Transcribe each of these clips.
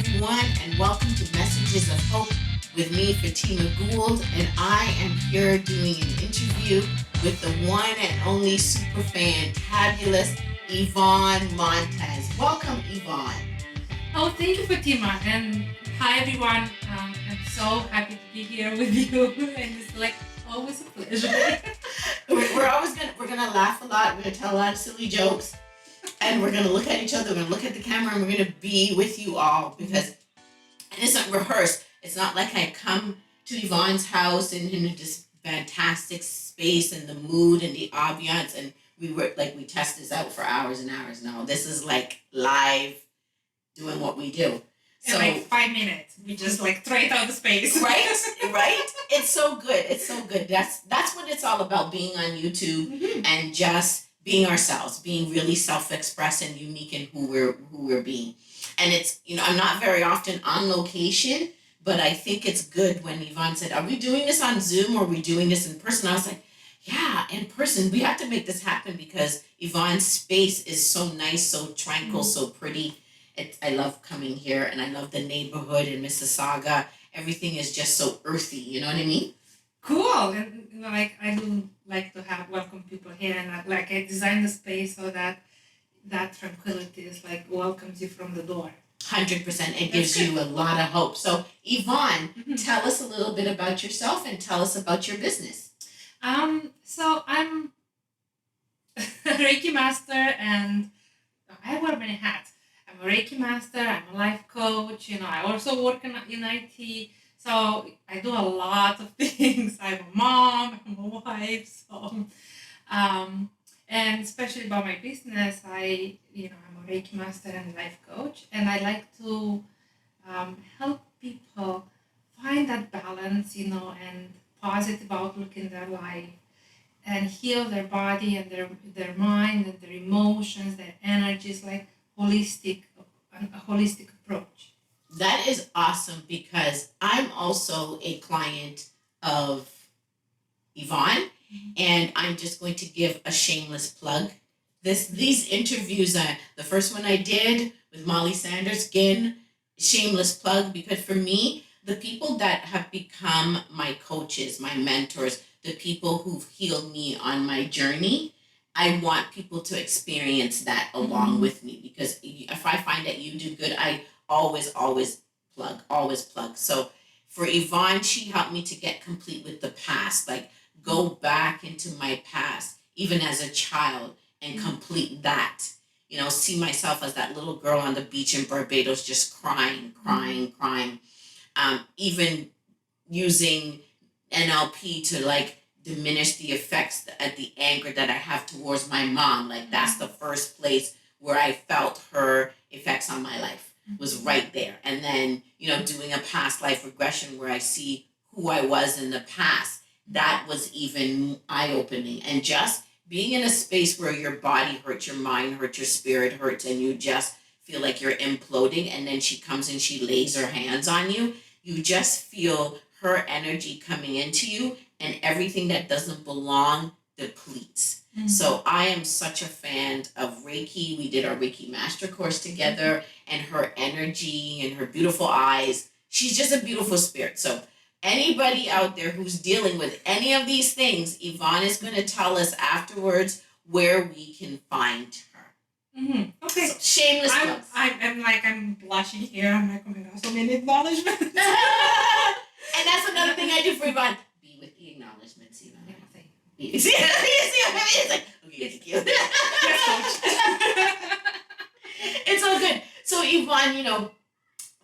everyone, and welcome to Messages of Hope with me, Fatima Gould, and I am here doing an interview with the one and only super fantabulous Yvonne Montes. Welcome, Yvonne. Oh, thank you, Fatima. And hi, everyone. I'm so happy to be here with you. And it's like always a pleasure. We're gonna laugh a lot. We're gonna tell a lot of silly jokes, and we're gonna look at each other. We're gonna look at the camera, and we're gonna be with you all because and it's not rehearsed. It's not like I come to Yvonne's house and in this fantastic space and the mood and the ambiance and we test this out for hours and hours. No, this is like live doing what we do. In like 5 minutes, we just like trade out the space. Right? It's so good. It's so good. That's what it's all about, being on YouTube and just being ourselves, being really self-expressed and unique in who we're being. And it's, I'm not very often on location, but I think it's good when Yvonne said, "Are we doing this on Zoom or are we doing this in person?" I was like, "Yeah, in person. We have to make this happen because Yvonne's space is so nice, so tranquil, so pretty. I love coming here and I love the neighborhood in Mississauga. Everything is just so earthy. You know what I mean?" Cool. And like I do like to have welcome people here, and I designed the space so that that tranquility is like welcomes you from the door. 100%. It gives you a lot of hope. So, Yvonne, tell us a little bit about yourself and tell us about your business. So I'm a Reiki master, and I wear many hats. I'm a Reiki master. I'm a life coach. I also work in IT. So I do a lot of things. I'm a mom. I'm a wife. Um, and especially about my business, I'm a Reiki master and life coach, and I like to help people find that balance, and positive outlook in their life, and heal their body and their mind and their emotions, their energies, like a holistic approach. That is awesome because I'm also a client of Yvonne, and I'm just going to give a shameless plug. These interviews, the first one I did with Molly Sanders, again, shameless plug because for me, the people that have become my coaches, my mentors, the people who've healed me on my journey, I want people to experience that along with me because if I find that you do good, I always always plug. So for Yvonne, she helped me to get complete with the past, like go back into my past, even as a child, and complete that. See myself as that little girl on the beach in Barbados, just crying, crying, crying. Even using NLP to like diminish the effects at the anger that I have towards my mom. Like that's the first place where I felt her effects on my life was right there. And then, doing a past life regression where I see who I was in the past, that was even eye opening. And just being in a space where your body hurts, your mind hurts, your spirit hurts, and you just feel like you're imploding. And then she comes and she lays her hands on you. You just feel her energy coming into you, and everything that doesn't belong depletes. So I am such a fan of Reiki. We did our Reiki master course together, and her energy and her beautiful eyes. She's just a beautiful spirit. So anybody out there who's dealing with any of these things, Yvonne is going to tell us afterwards where we can find her. Okay. So, shameless plugs. I'm blushing here. I'm like, oh my gosh, so many acknowledgments. And that's another thing I do for Yvonne. Be with the acknowledgments, Yvonne. You see what I mean? It's like, okay, thank you. It's all good. So Yvonne,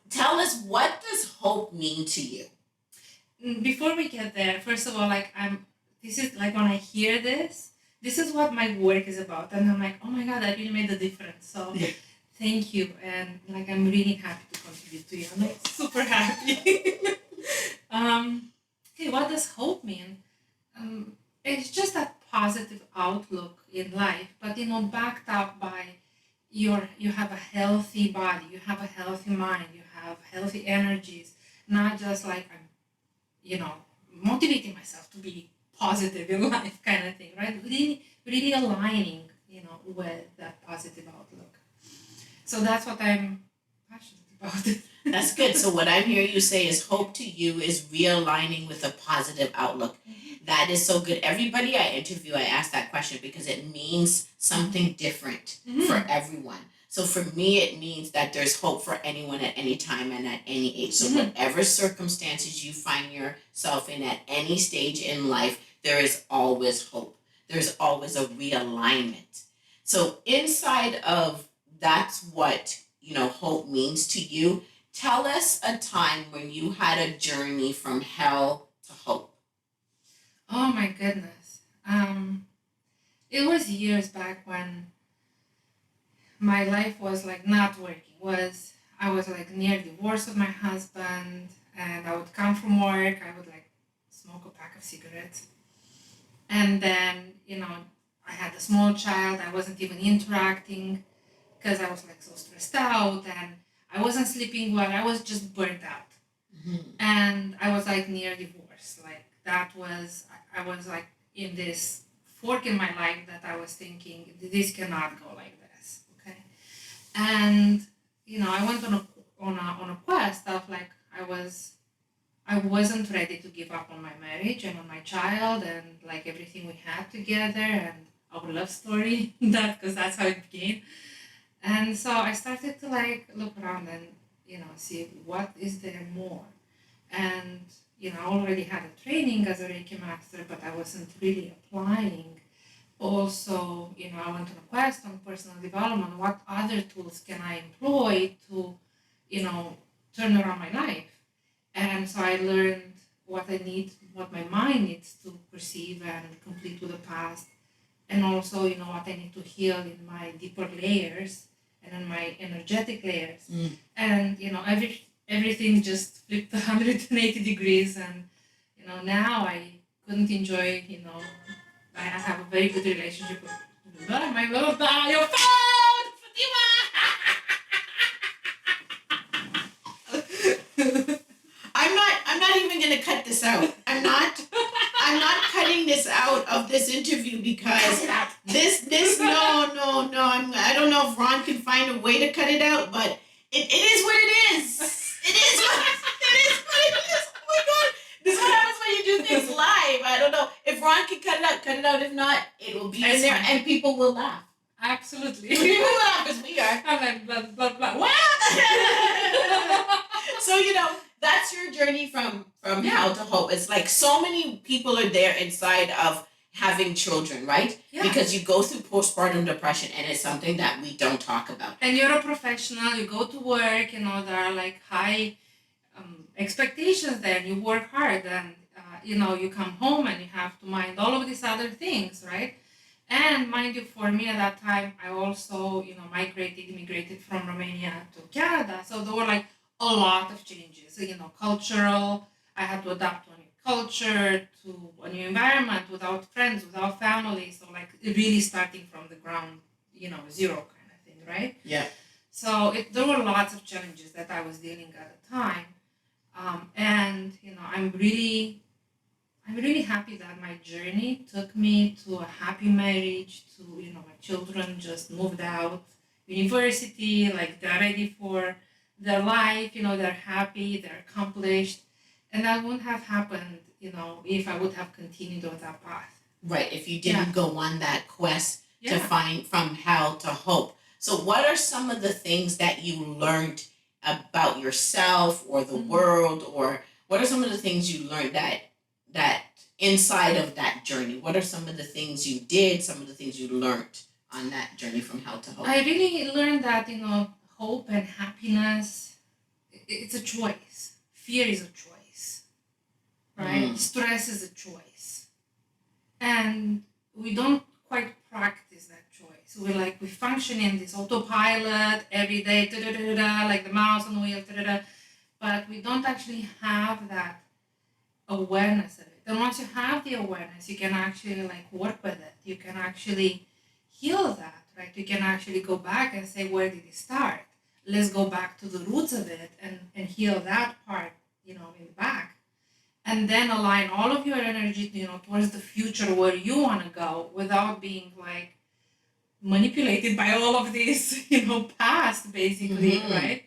tell us, what does hope mean to you? Before we get there, first of all, this is like when I hear this is what my work is about, and I'm like, oh my god, that really made a difference. So thank you, and like I'm really happy to contribute to you. I'm like super happy. Okay, what does hope mean? It's just that positive outlook in life, but backed up by you have a healthy body, you have a healthy mind, you have healthy energies, not just like I'm, motivating myself to be positive in life kind of thing, right? Really aligning, with that positive outlook. So that's what I'm passionate about. That's good. So what I'm hearing you say is hope to you is realigning with a positive outlook. That is so good. Everybody I interview, I ask that question because it means something different for everyone. So for me, it means that there's hope for anyone at any time and at any age. So whatever circumstances you find yourself in at any stage in life, there is always hope. There's always a realignment. So inside of that's what, hope means to you. Tell us a time when you had a journey from hell to hope. Oh my goodness. It was years back when my life was like not working. Was I was like near divorce with my husband, and I would come from work. I would like smoke a pack of cigarettes, and then I had a small child. I wasn't even interacting because I was like so stressed out, and I wasn't sleeping well. I was just burnt out, and I was like near divorce. Like that was I was like in this fork in my life that I was thinking this cannot go like this. Okay, and I went on a quest of like I wasn't ready to give up on my marriage and on my child and like everything we had together and our love story that because that's how it began. And so I started to like look around and see what is there more. And I already had a training as a Reiki master, but I wasn't really applying. Also, I went on a quest on personal development. What other tools can I employ to, you know, turn around my life? And so I learned what I need, what my mind needs to perceive and complete with the past, and also, what I need to heal in my deeper layers and in my energetic layers. And, everything just flipped 180 degrees. And, now I couldn't enjoy, I have a very good relationship with my little dog, your phone, Fatima. I'm not even gonna cut this out. I'm not cutting this out of this interview because this no. I don't know if Ron can find a way to cut it out, but it is what it is. It is what it is. Oh my god. This is what happens when you do things live. I don't know. If Ron can cut it out, cut it out. If not, it will be in there and people will laugh. Absolutely. People will laugh as we are. I'm like blah blah blah. What? So that's your journey from hell to hope. It's like so many people are there inside of having children, right? Yeah. Because you go through postpartum depression and it's something that we don't talk about. And you're a professional, you go to work, there are like high expectations there, and you work hard, and you come home and you have to mind all of these other things, right? And mind you, for me at that time, I also, immigrated from Romania to Canada. So there were like a lot of changes, cultural. I had to adapt to a new culture, to a new environment, without friends, without family. So like really starting from the ground, zero kind of thing, right? Yeah. So there were lots of challenges that I was dealing at the time. And, I'm really happy that my journey took me to a happy marriage, to, my children just moved out, university, like they're ready for their life, they're happy, they're accomplished. And that wouldn't have happened, if I would have continued on that path. Right, if you didn't go on that quest to find from hell to hope. So what are some of the things that you learned about yourself or the world, or what are some of the things you learned that inside of that journey? What are some of the things you did, some of the things you learned on that journey from hell to hope? I really learned that, hope and happiness, it's a choice. Fear is a choice, right? Stress is a choice. And we don't quite practice that choice. We function in this autopilot every day, like the mouse on the wheel, but we don't actually have that awareness of it. And once you have the awareness, you can actually work with it. You can actually heal that, right? You can actually go back and say, where did it start? Let's go back to the roots of it and heal that part, in the back. And then align all of your energy, towards the future where you want to go without being manipulated by all of this, past basically, right?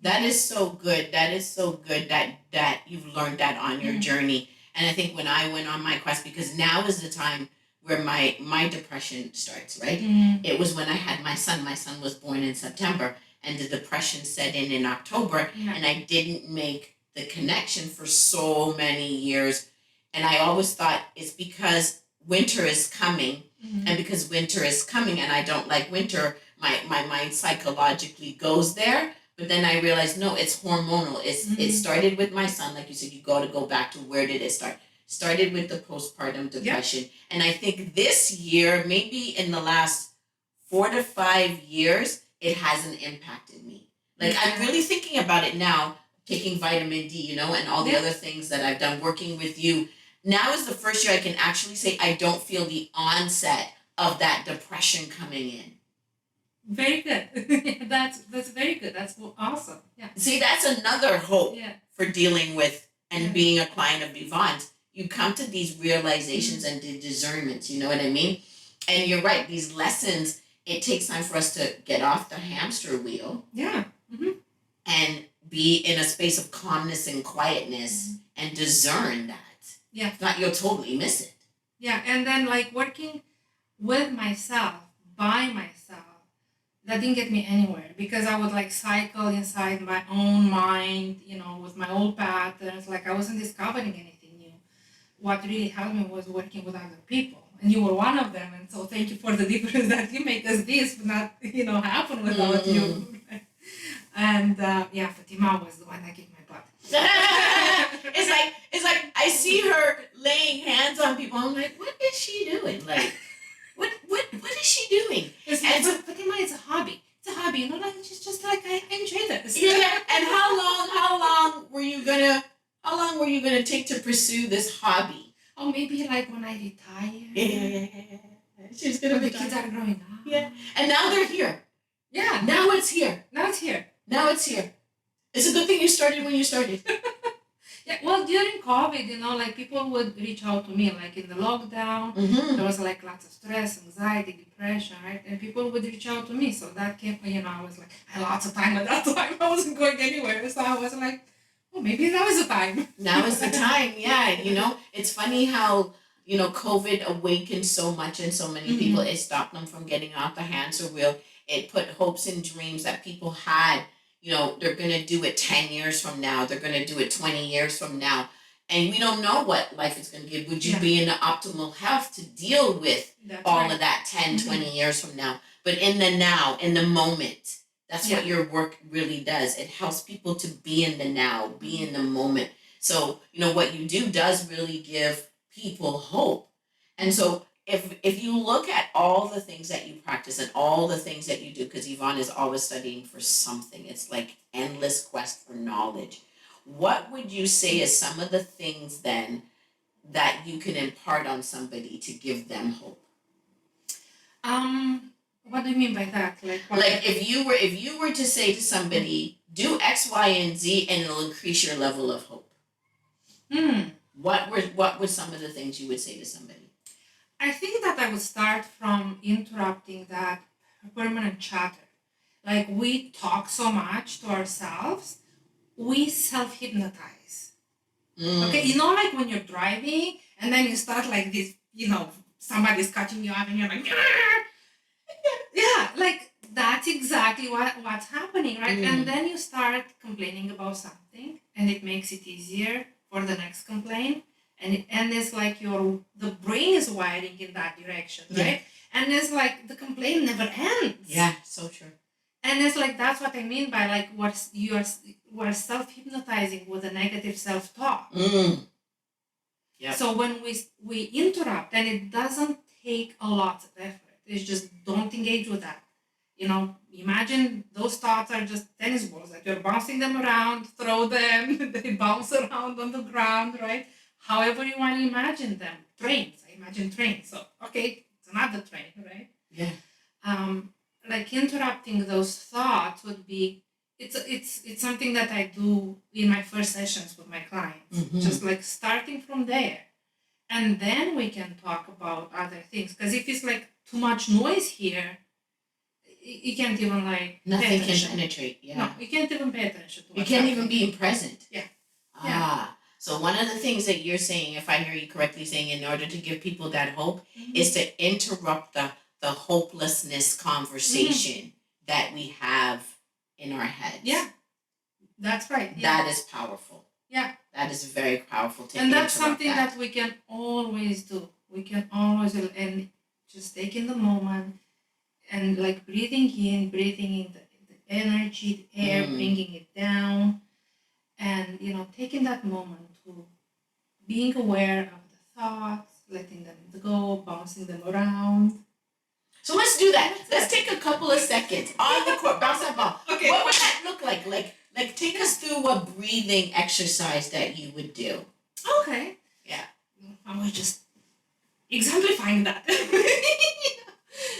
That is so good. That is so good that you've learned that on your journey. And I think when I went on my quest, because now is the time where my depression starts, right? It was when I had my son. My son was born in September, and the depression set in October, and I didn't make the connection for so many years. And I always thought it's because winter is coming, and because winter is coming, and I don't like winter, my mind psychologically goes there. But then I realized, no, it's hormonal. It started with my son, like you said. You got to go back to where did it start? Started with the postpartum depression, and I think this year, maybe in the last 4 to 5 years, it hasn't impacted me. Like I'm really thinking about it now, taking vitamin D, and all the other things that I've done, working with you. Now is the first year I can actually say I don't feel the onset of that depression coming in. Very good. That's very good. That's awesome. Yeah. See, that's another hope Yeah. for dealing with and being a client of Yvonne's. You come to these realizations and the discernments, you know what I mean? And you're right, these lessons, it takes time for us to get off the hamster wheel. Yeah. And be in a space of calmness and quietness and discern that. Yeah. If not, you'll totally miss it. Yeah. And then like working with myself, by myself, that didn't get me anywhere because I would like cycle inside my own mind, with my old patterns. Like I wasn't discovering anything new. What really helped me was working with other people. And you were one of them. And so thank you for the difference that you make, because this would not, happen without you. And Fatima was the one that kicked my butt. It's like I see her laying hands on people. I'm like, what is she doing? Like, what is she doing? Fatima, it's a hobby. It's a hobby, like she's just like I enjoy this. Yeah. And how long were you gonna take to pursue this hobby? Oh, maybe like when I retire. Yeah. She's gonna the kids are growing up. Yeah. And now they're here. Yeah. Now it's here. Now it's here. It's a good thing you started when you started. Yeah, well, during COVID, like people would reach out to me, like in the lockdown, there was like lots of stress, anxiety, depression, right? And people would reach out to me. So that came, I was like, I had lots of time at that time. I wasn't going anywhere. So I was like, oh, maybe now is the time. Now is the time, yeah. It's funny how, COVID awakened so much in so many people. It stopped them from getting off the hamster wheel. It put hopes and dreams that people had. They're going to do it 10 years from now. They're going to do it 20 years from now. And we don't know what life is going to give. Would you be in the optimal health to deal with all of that 10, 20 years from now? But in the now, in the moment, that's what your work really does. It helps people to be in the now, be in the moment. So, what you do does really give people hope. And so if you look at all the things that you practice and all the things that you do, because Yvonne is always studying for something, it's like endless quest for knowledge. What would you say is some of the things then that you can impart on somebody to give them hope? What do you mean by that? Like if you were to say to somebody, do X, Y, and Z, and it'll increase your level of hope. What were some of the things you would say to somebody? I think that I would start from interrupting that permanent chatter. Like we talk so much to ourselves, we self-hypnotize. Okay, like when you're driving and then you start like this, somebody's cutting you off and you're like, yeah, like that's exactly what's happening, right? And then you start complaining about something and it makes it easier for the next complaint. And it's like the brain is wiring in that direction, right? And it's like the complaint never ends. Yeah, so true. And it's like that's what I mean by like we're self-hypnotizing with a negative self-talk. Yeah. So when we interrupt, and it doesn't take a lot of effort. It's just don't engage with that. Imagine those thoughts are just tennis balls that you're bouncing them around, throw them, they bounce around on the ground, right? However you want to imagine them. Trains. I imagine trains. So, okay, it's another train, right? Yeah. Like interrupting those thoughts would be, it's something that I do in my first sessions with my clients. Just like starting from there. And then we can talk about other things. Because if it's like too much noise here, you can't even like Nothing pay can attention. penetrate. Yeah. No, you can't even pay attention to You what's can't happening. even be present. Yeah. Ah. So one of the things that you're saying, if I hear you correctly saying, in order to give people that hope, is to interrupt the hopelessness conversation that we have in our heads. Yeah. That's right. Yeah. That is powerful. Yeah. That is very powerful to And that's interrupt something that we can always do. We can always do, and just taking the moment and like breathing in the energy, the air, bringing it down, and taking that moment to being aware of the thoughts, letting them go, bouncing them around. So let's do that. Let's take a couple of seconds on the court, bounce that ball. Okay. What would that look like? Like take us through a breathing exercise that you would do. Okay. Yeah. I was just exemplifying that.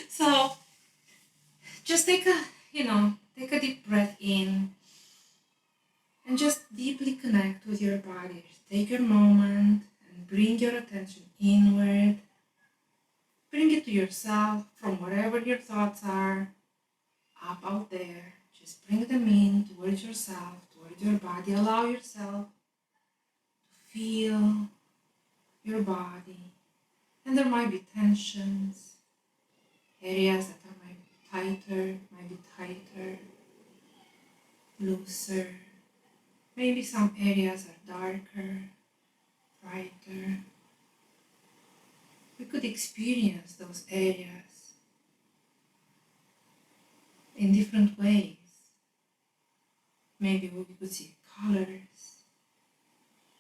So just take a deep breath in and just deeply connect with your body. Just take your moment and bring your attention inward. Bring it to yourself from wherever your thoughts are, up out there. Just bring them in towards yourself, towards your body. Allow yourself to feel your body. And there might be tensions, areas that might be tighter, looser. Maybe some areas are darker, brighter. We could experience those areas in different ways. Maybe we could see colors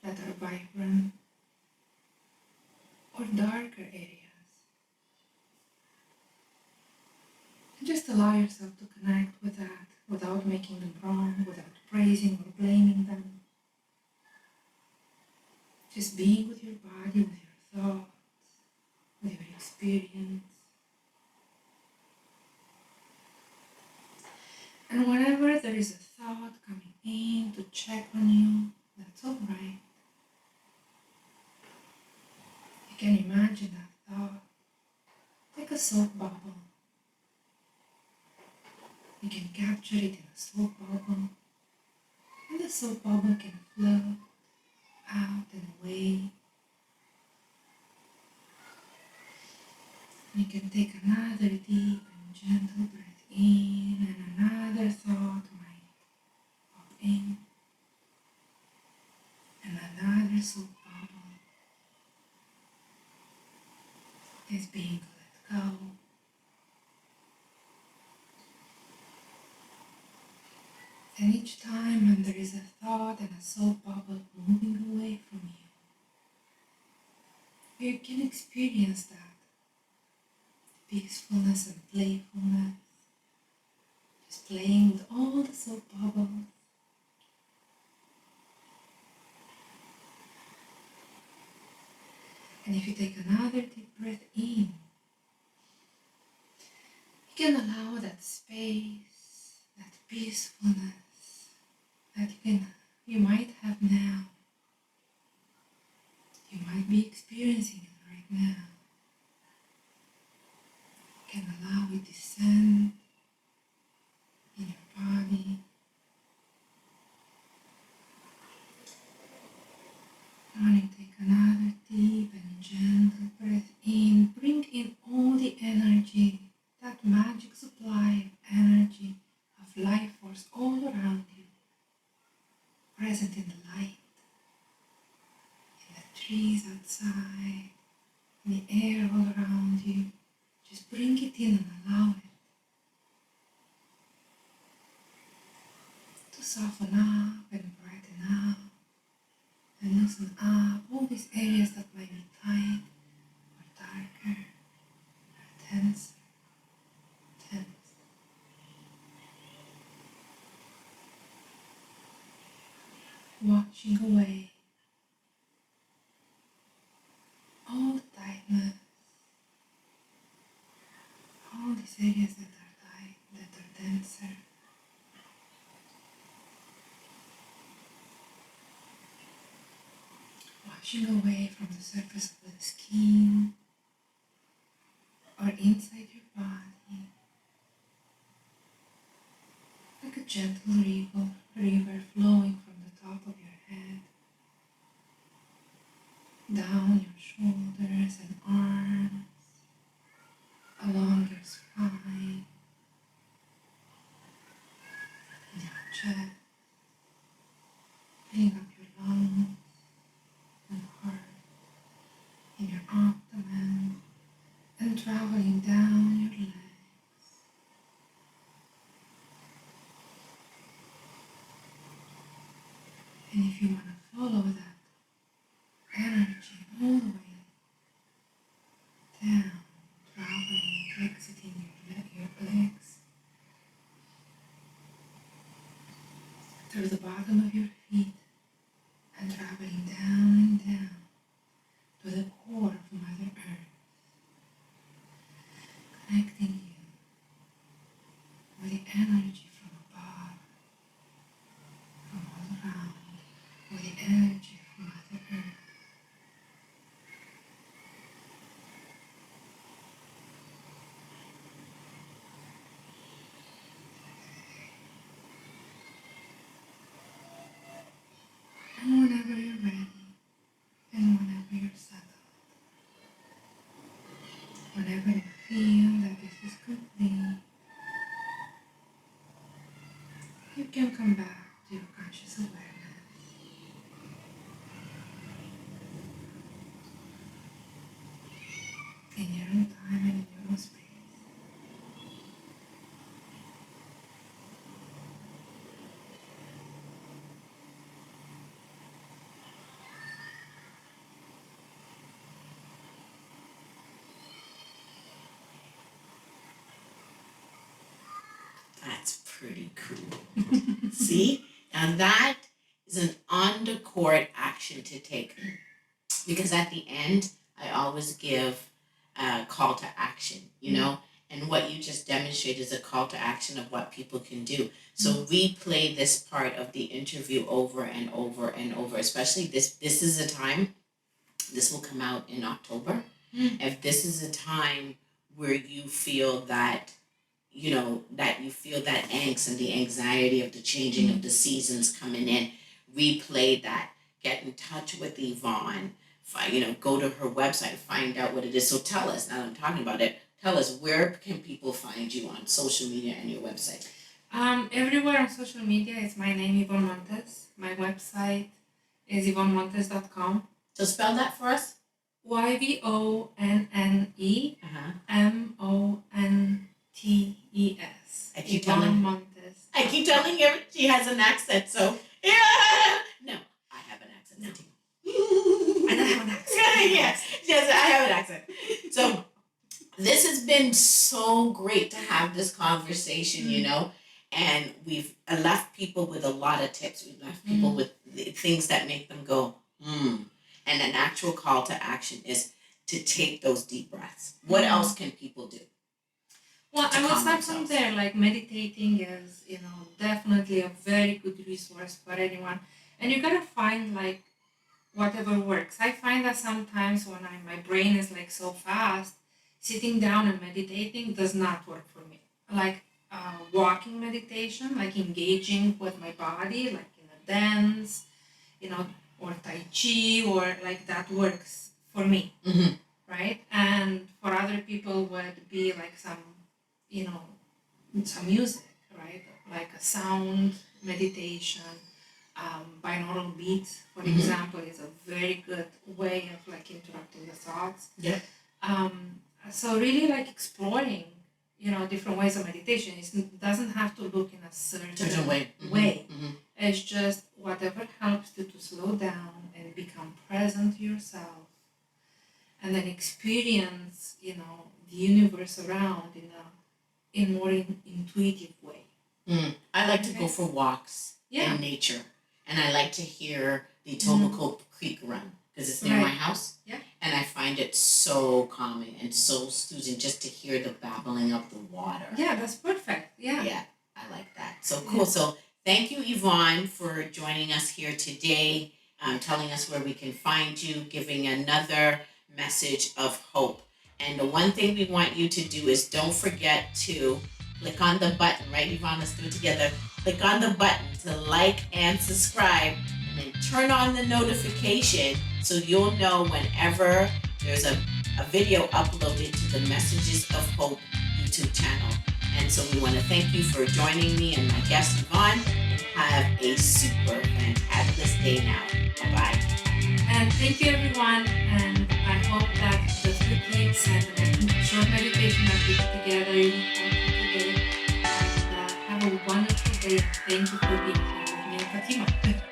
that are vibrant or darker areas. And just allow yourself to connect with that without making them wrong, without praising or blaming them. Just being with your body, with your thoughts, with your experience. And whenever there is a thought coming in to check on you, that's all right. You can imagine that thought like a soap bubble. You can capture it in a soap bubble, and the soap bubble can float out and away. You can take another deep and gentle breath in, and another thought might pop in, and another soap bubble is being let go. And each time when there is a thought and a soap bubble moving away from you, you can experience that peacefulness and playfulness, just playing with all the soap bubbles. And if you take another deep breath in, you can allow that space, that peacefulness that you might have now. You might be experiencing it right now. You can allow it to descend in your body. And you take another deep and gentle breath in. Bring in all the energy, that magic supply of energy, of life force all around you, present in the light, in the trees outside, in the air all around you. Just bring it in and allow it to soften up and brighten up and loosen up all these areas that might be tight or darker or tense. Washing away all the tightness, all these areas that are tight, that are denser. Washing away from the surface of the skin or inside your body. gentle river flowing from the top of your head, down your shoulders and arms, along your spine, in your chest, filling up your lungs and heart, in your abdomen, and traveling down your legs. And if you want to follow that energy all the way down, traveling, exiting your legs, through the bottom of your feet, and traveling down and down to the core of Mother Earth, connecting you with the energy from above, from all around, with the energy from Mother Earth. And whenever you're ready, and whenever you're settled, whenever you feel that this is complete, you can come back to your conscious awareness. In your own time and in your own space. That's pretty cool. See? And that is an on the court action to take. Because at the end, I always give a call to action, you know? And what you just demonstrated is a call to action of what people can do. So replay this part of the interview over and over and over, especially this is a time, this will come out in October. If this is a time where you feel that that you feel that angst and the anxiety of the changing of the seasons coming in, replay that, get in touch with Yvonne, go to her website, find out what it is. So tell us, now that I'm talking about it, tell us, where can people find you on social media and your website? Everywhere on social media is my name, Yvonne Montes. My website is yvonnemontes.com. So spell that for us. YVONNE MONTES. I keep Yvonne telling Montes. I keep telling her she has an accent, so yeah. No, I have an accent. No. I don't have an accent. Yes, I have an accent. So this has been so great to have this conversation, and we've left people with a lot of tips. We've left people with things that make them go, And an actual call to action is to take those deep breaths. What else can people do? Well, I will start from there. Like meditating is, definitely a very good resource for anyone. And you gotta find like whatever works. I find that sometimes when my brain is like so fast, sitting down and meditating does not work for me. Like walking meditation, like engaging with my body, like in a dance, or Tai Chi, or like that works for me, right? And for other people would be like some music, right? Like a sound meditation, binaural beats, for example, is a very good way of like interrupting the thoughts. Yeah. So really like exploring, different ways of meditation. It doesn't have to look in a certain way. It's just whatever helps you to slow down and become present to yourself, and then experience, the universe around in more intuitive way. I like to go for walks in nature, and I like to hear the Etobicoke Creek run because it's near my house. Yeah. And I find it so calming and so soothing just to hear the babbling of the water. Yeah, that's perfect. Yeah. Yeah, I like that. So cool. Yeah. So thank you, Yvonne, for joining us here today, telling us where we can find you, giving another message of hope. And the one thing we want you to do is don't forget to click on the button, right, Yvonne? Let's do it together. Click on the button to like and subscribe, and then turn on the notification so you'll know whenever there's a video uploaded to the Messages of Hope YouTube channel. And so we want to thank you for joining me and my guest, Yvonne, and have a super fantabulous day now. Bye-bye. And thank you, everyone. And I hope that the few tips and the short meditation that we put together you help you today. And have a wonderful day. Thank you for being here with me and Fatima.